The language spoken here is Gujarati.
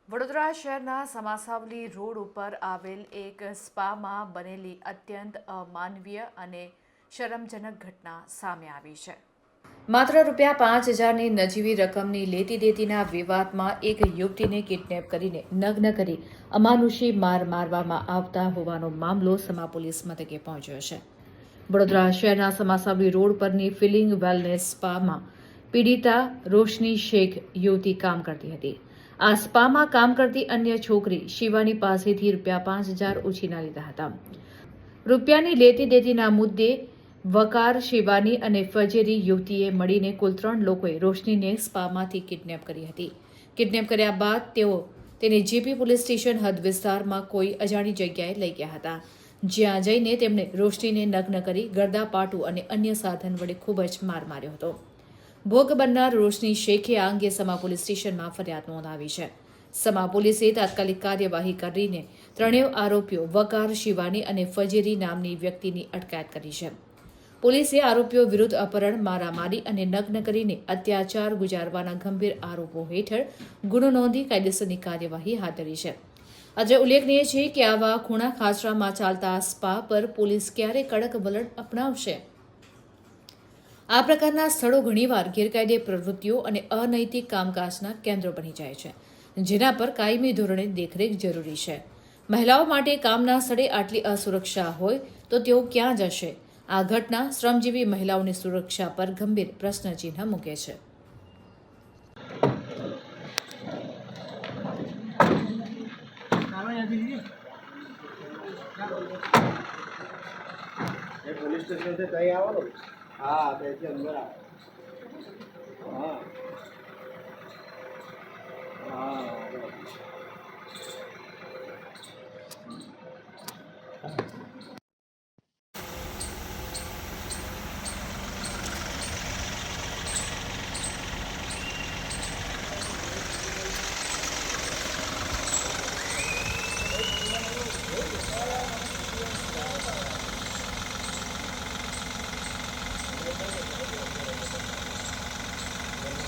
વડોદરા શહેરના સમાસાવલી રોડ ઉપર આવેલ એક સ્પામાં બનેલી અત્યંત અમાનવીય અને શરમજનક ઘટના સામે આવી છે। માત્ર ₹5,000ની નજીવી રકમની લેતી દેતીના વિવાદમાં એક યુવતીને કિડનેપ કરીને નગ્ન કરી અમાનુષી માર મારવામાં આવતા હોવાનો મામલો સમા પોલીસ મથકે પહોંચ્યો છે। વડોદરા શહેરના સમાસાવલી રોડ પરની ફિલિંગ વેલનેસ સ્પામાં પીડિતા રોશની શેખ યુવતી કામ કરતી હતી। આ સ્પામાં કામ કરતી અન્ય છોકરી શિવાની પાસેથી ₹5,000 ઉછીના લીધા હતા। રૂપિયાની લેતી દેતીના મુદ્દે વકાર, શિવાની અને ફજેરી યુવતીએ મળીને કુલ 3 લોકોએ રોશનીને સ્પામાંથી કિડનેપ કરી હતી। કિડનેપ કર્યા બાદ તેઓ તેને જેપી પોલીસ સ્ટેશન હદ વિસ્તારમાં કોઈ અજાણી જગ્યાએ લઈ ગયા હતા, જ્યાં જઈને તેમણે રોશનીને નગ્ન કરી ગરદાપાટું અને અન્ય સાધન વડે ખૂબ જ માર માર્યો હતો। ભોગ બનનાર રોશની શેખે આ અંગે સમા પોલીસ સ્ટેશનમાં ફરિયાદ નોંધાવી છે। સમા પોલીસે તાત્કાલિક કાર્યવાહી કરીને ત્રણેય આરોપીઓ વકાર, શિવાની અને ફજેરી નામની વ્યક્તિની અટકાયત કરી છે। પોલીસે આરોપીઓ વિરુદ્ધ અપહરણ, મારામારી અને નગ્ન કરીને અત્યાચાર ગુજારવાના ગંભીર આરોપો હેઠળ ગુનો નોંધી કાયદેસરની કાર્યવાહી હાથ ધરી છે। અત્રે ઉલ્લેખનીય છે કે આવા ખૂણા ખાચરામાં ચાલતા સ્પા પર પોલીસ ક્યારે કડક વલણ અપનાવશે? આ પ્રકારના સ્થળો ઘણીવાર ગેરકાયદે પ્રવૃત્તિઓ અને અનૈતિક કામકાજના કેન્દ્રો બની જાય છે, જેના પર કાયમી ધોરણે દેખરેખ જરૂરી છે। મહિલાઓ માટે કામના સ્થળે આટલી અસુરક્ષા હોય તો તેઓ ક્યાં જશે? આ ઘટના શ્રમજીવી મહિલાઓની સુરક્ષા પર ગંભીર પ્રશ્નચિહ્ન મૂકે છે। पुलिस स्टेशन से कहीं आओ। हाँ, कैसे अंदर आओ। हाँ हाँ।